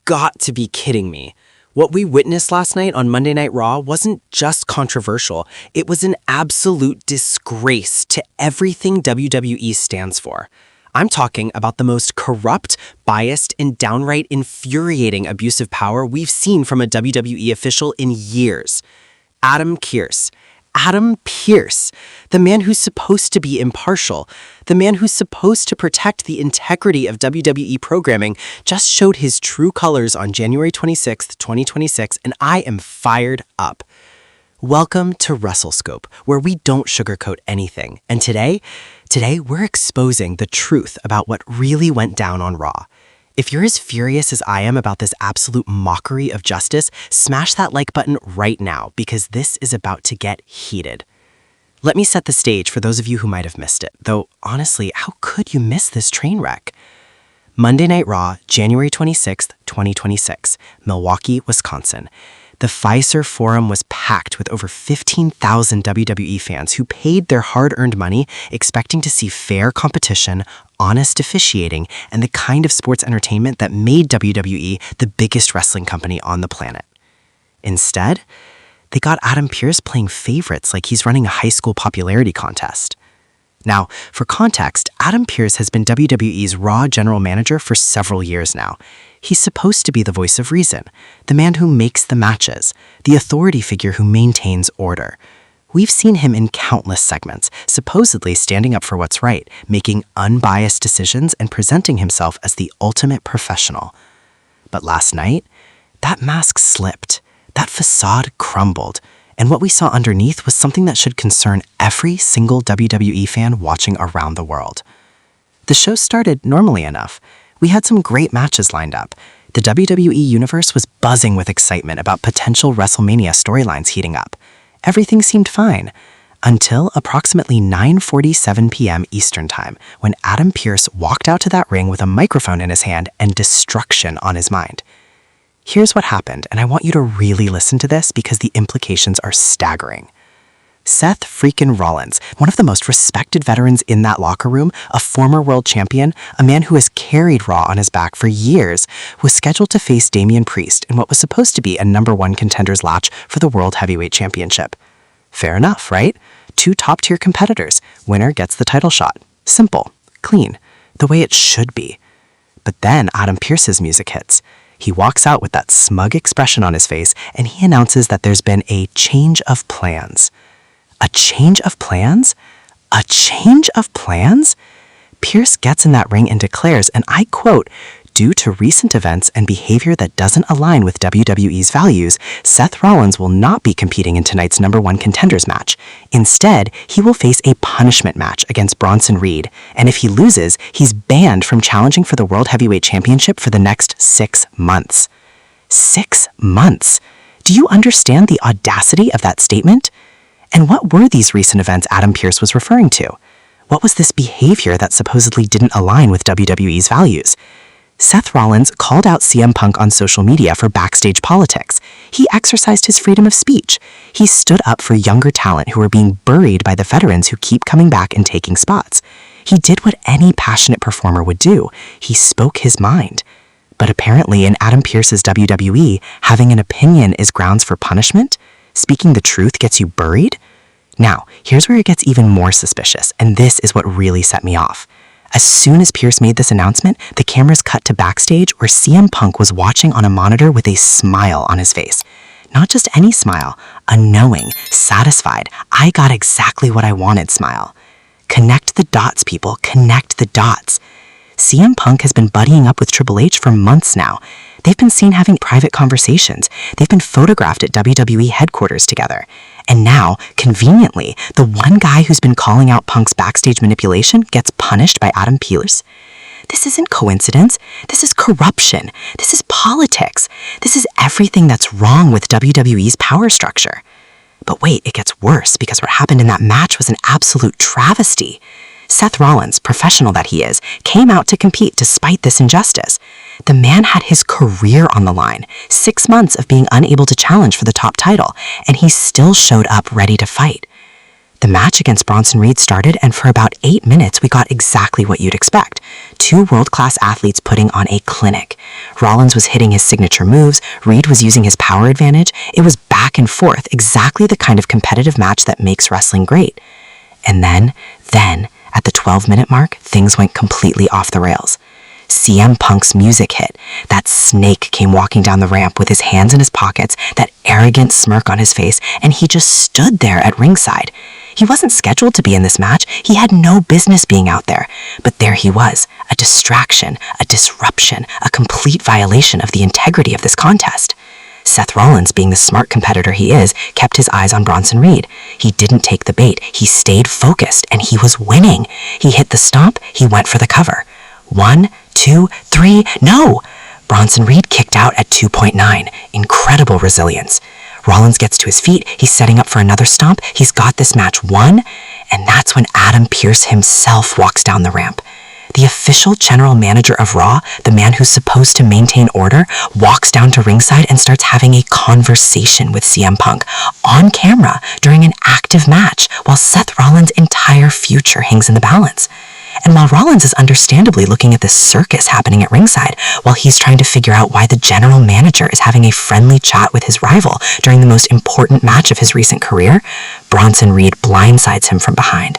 got to be kidding me. What we witnessed last night on Monday Night Raw wasn't just controversial, it was an absolute disgrace to everything WWE stands for. I'm talking about the most corrupt, biased, and downright infuriating abuse of power we've seen from a WWE official in years. Adam Pearce. Adam Pearce, the man who's supposed to be impartial, the man who's supposed to protect the integrity of WWE programming, just showed his true colors on January 26th, 2026, and I am fired up. Welcome to WrestleScope, where we don't sugarcoat anything. And today we're exposing the truth about what really went down on Raw. If you're as furious as I am about this absolute mockery of justice, smash that like button right now because this is about to get heated. Let me set the stage for those of you who might have missed it, though honestly, how could you miss this train wreck? Monday Night Raw, January 26th, 2026, Milwaukee, Wisconsin. The Fiserv Forum was packed with over 15,000 WWE fans who paid their hard-earned money expecting to see fair competition, honest officiating, and the kind of sports entertainment that made WWE the biggest wrestling company on the planet. Instead, they got Adam Pearce playing favorites like he's running a high school popularity contest. Now, for context, Adam Pearce has been WWE's Raw general manager for several years now. He's supposed to be the voice of reason, the man who makes the matches, the authority figure who maintains order. We've seen him in countless segments, supposedly standing up for what's right, making unbiased decisions and presenting himself as the ultimate professional. But last night, that mask slipped, that facade crumbled, and what we saw underneath was something that should concern every single WWE fan watching around the world. The show started normally enough. We had some great matches lined up. The WWE Universe was buzzing with excitement about potential WrestleMania storylines heating up. Everything seemed fine, until approximately 9:47 p.m. Eastern Time, when Adam Pearce walked out to that ring with a microphone in his hand and destruction on his mind. Here's what happened, and I want you to really listen to this because the implications are staggering. Seth freaking Rollins, one of the most respected veterans in that locker room, a former world champion, a man who has carried Raw on his back for years, was scheduled to face Damian Priest in what was supposed to be a #1 contenders match for the World Heavyweight Championship. Fair enough, right? Two top-tier competitors. Winner gets the title shot. Simple, clean, the way it should be. But then Adam Pearce's music hits. He walks out with that smug expression on his face, and he announces that there's been a change of plans. A change of plans? A change of plans? Pearce gets in that ring and declares, and I quote, "Due to recent events and behavior that doesn't align with WWE's values, Seth Rollins will not be competing in tonight's #1 contenders match. Instead, he will face a punishment match against Bronson Reed, and if he loses, he's banned from challenging for the World Heavyweight Championship for the next 6 months. 6 months? Do you understand the audacity of that statement? And what were these recent events Adam Pearce was referring to? What was this behavior that supposedly didn't align with WWE's values? Seth Rollins called out CM Punk on social media for backstage politics. He exercised his freedom of speech. He stood up for younger talent who are being buried by the veterans who keep coming back and taking spots. He did what any passionate performer would do. He spoke his mind. But apparently in Adam Pearce's WWE, having an opinion is grounds for punishment? Speaking the truth gets you buried? Now, here's where it gets even more suspicious, and this is what really set me off. As soon as Pearce made this announcement, the cameras cut to backstage where CM Punk was watching on a monitor with a smile on his face. Not just any smile, a knowing, satisfied, I got exactly what I wanted smile. Connect the dots, people, connect the dots. CM Punk has been buddying up with Triple H for months now. They've been seen having private conversations. They've been photographed at WWE headquarters together. And now, conveniently, the one guy who's been calling out Punk's backstage manipulation gets punished by Adam Pearce. This isn't coincidence. This is corruption. This is politics. This is everything that's wrong with WWE's power structure. But wait, it gets worse because what happened in that match was an absolute travesty. Seth Rollins, professional that he is, came out to compete despite this injustice. The man had his career on the line, 6 months of being unable to challenge for the top title, and he still showed up ready to fight. The match against Bronson Reed started, and for about 8 minutes, we got exactly what you'd expect. 2 world-class athletes putting on a clinic. Rollins was hitting his signature moves, Reed was using his power advantage. It was back and forth, exactly the kind of competitive match that makes wrestling great. And then, at the 12-minute mark, things went completely off the rails. CM Punk's music hit. That snake came walking down the ramp with his hands in his pockets, that arrogant smirk on his face, and he just stood there at ringside. He wasn't scheduled to be in this match. He had no business being out there. But there he was, a distraction, a disruption, a complete violation of the integrity of this contest. Seth Rollins, being the smart competitor he is, kept his eyes on Bronson Reed. He didn't take the bait. He stayed focused, and he was winning. He hit the stomp. He went for the cover. 1, 2, 3, no! Bronson Reed kicked out at 2.9. Incredible resilience. Rollins gets to his feet. He's setting up for another stomp. He's got this match won. And that's when Adam Pearce himself walks down the ramp. The official general manager of Raw, the man who's supposed to maintain order, walks down to ringside and starts having a conversation with CM Punk on camera during an active match while Seth Rollins' entire future hangs in the balance. And while Rollins is understandably looking at this circus happening at ringside, while he's trying to figure out why the general manager is having a friendly chat with his rival during the most important match of his recent career, Bronson Reed blindsides him from behind.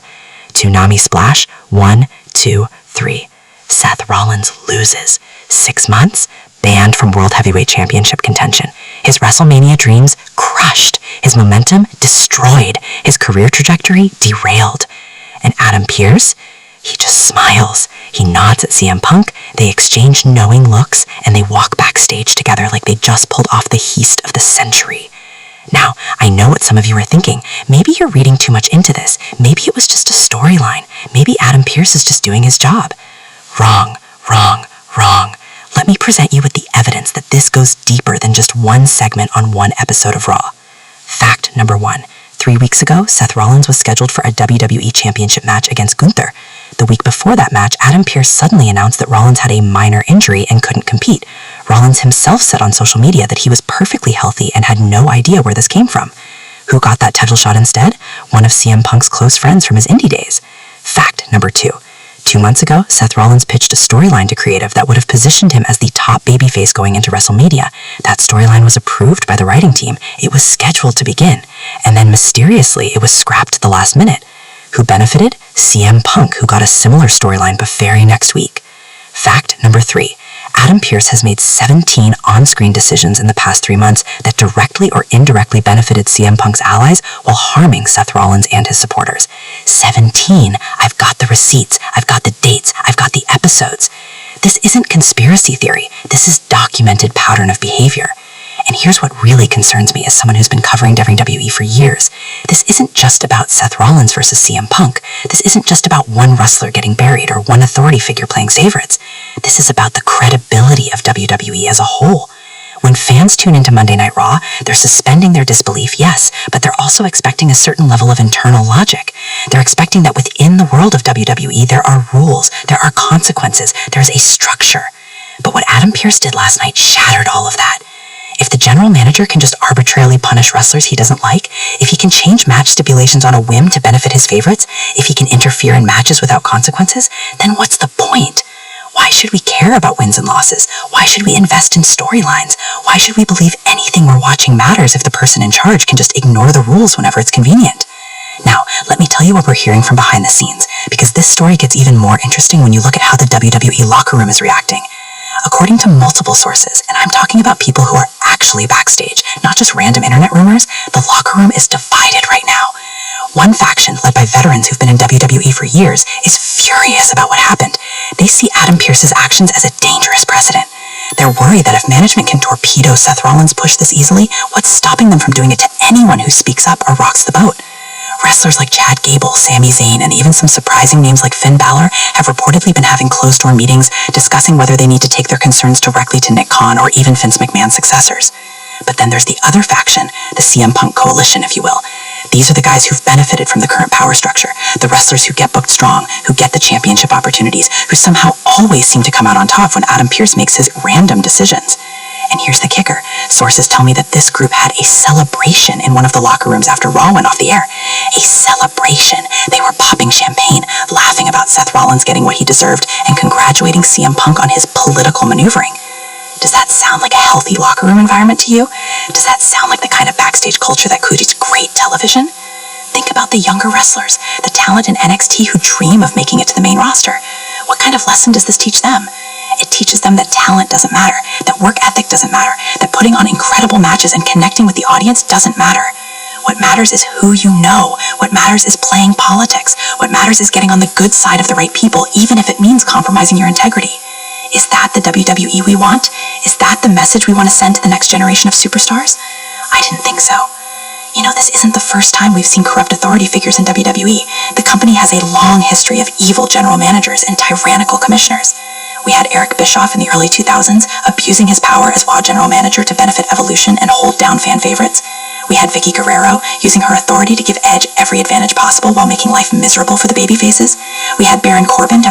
Tsunami splash, 1, 2, 3. Seth Rollins loses. 6 months, banned from World Heavyweight Championship contention. His WrestleMania dreams crushed. His momentum destroyed. His career trajectory derailed. And Adam Pearce? He just smiles. He nods at CM Punk, they exchange knowing looks, and they walk backstage together like they just pulled off the heist of the century. Now, I know what some of you are thinking. Maybe you're reading too much into this. Maybe it was just a storyline. Maybe Adam Pearce is just doing his job. Wrong, wrong, wrong. Let me present you with the evidence that this goes deeper than just one segment on one episode of Raw. Fact number 1. 3 weeks ago, Seth Rollins was scheduled for a WWE Championship match against Gunther. The week before that match, Adam Pearce suddenly announced that Rollins had a minor injury and couldn't compete. Rollins himself said on social media that he was perfectly healthy and had no idea where this came from. Who got that title shot instead? One of CM Punk's close friends from his indie days. Fact number 2. 2 months ago, Seth Rollins pitched a storyline to creative that would have positioned him as the top babyface going into WrestleMania. That storyline was approved by the writing team. It was scheduled to begin. And then mysteriously, it was scrapped at the last minute. Who benefited? CM Punk, who got a similar storyline but very next week. Fact number 3. Adam Pearce has made 17 on-screen decisions in the past 3 months that directly or indirectly benefited CM Punk's allies while harming Seth Rollins and his supporters. 17! I've got the receipts, I've got the dates, I've got the episodes. This isn't conspiracy theory, this is documented pattern of behavior. And here's what really concerns me as someone who's been covering WWE for years. This isn't just about Seth Rollins versus CM Punk. This isn't just about one wrestler getting buried or one authority figure playing favorites. This is about the credibility of WWE as a whole. When fans tune into Monday Night Raw, they're suspending their disbelief, yes, but they're also expecting a certain level of internal logic. They're expecting that within the world of WWE, there are rules, there are consequences, there's a structure. But what Adam Pearce did last night shattered all of that. If the general manager can just arbitrarily punish wrestlers he doesn't like, if he can change match stipulations on a whim to benefit his favorites, if he can interfere in matches without consequences, then what's the point? Why should we care about wins and losses? Why should we invest in storylines? Why should we believe anything we're watching matters if the person in charge can just ignore the rules whenever it's convenient? Now, let me tell you what we're hearing from behind the scenes, because this story gets even more interesting when you look at how the WWE locker room is reacting. According to multiple sources, and I'm talking about people who are actually backstage, not just random internet rumors, the locker room is divided right now. One faction, led by veterans who've been in WWE for years, is furious about what happened. They see Adam Pearce's actions as a dangerous precedent. They're worried that if management can torpedo Seth Rollins' push this easily, what's stopping them from doing it to anyone who speaks up or rocks the boat? Wrestlers like Chad Gable, Sami Zayn, and even some surprising names like Finn Balor have reportedly been having closed-door meetings discussing whether they need to take their concerns directly to Nick Khan or even Vince McMahon's successors. But then there's the other faction, the CM Punk coalition, if you will. These are the guys who've benefited from the current power structure, the wrestlers who get booked strong, who get the championship opportunities, who somehow always seem to come out on top when Adam Pearce makes his random decisions. And here's the kicker. Sources tell me that this group had a celebration in one of the locker rooms after Raw went off the air. A celebration. They were popping champagne, laughing about Seth Rollins getting what he deserved, and congratulating CM Punk on his political maneuvering. Does that sound like a healthy locker room environment to you? Does that sound like the kind of backstage culture that creates great television? Think about the younger wrestlers, the talent in NXT who dream of making it to the main roster. What kind of lesson does this teach them? It teaches them that talent doesn't matter, that work ethic doesn't matter, that putting on incredible matches and connecting with the audience doesn't matter. What matters is who you know. What matters is playing politics. What matters is getting on the good side of the right people, even if it means compromising your integrity. Is that the WWE we want? Is that the message we want to send to the next generation of superstars? I didn't think so. You know, this isn't the first time we've seen corrupt authority figures in WWE. The company has a long history of evil general managers and tyrannical commissioners. We had Eric Bischoff in the early 2000s abusing his power as WOW general manager to benefit Evolution and hold down fan favorites. We had Vicky Guerrero using her authority to give Edge every advantage possible while making life miserable for the babyfaces. We had Baron Corbin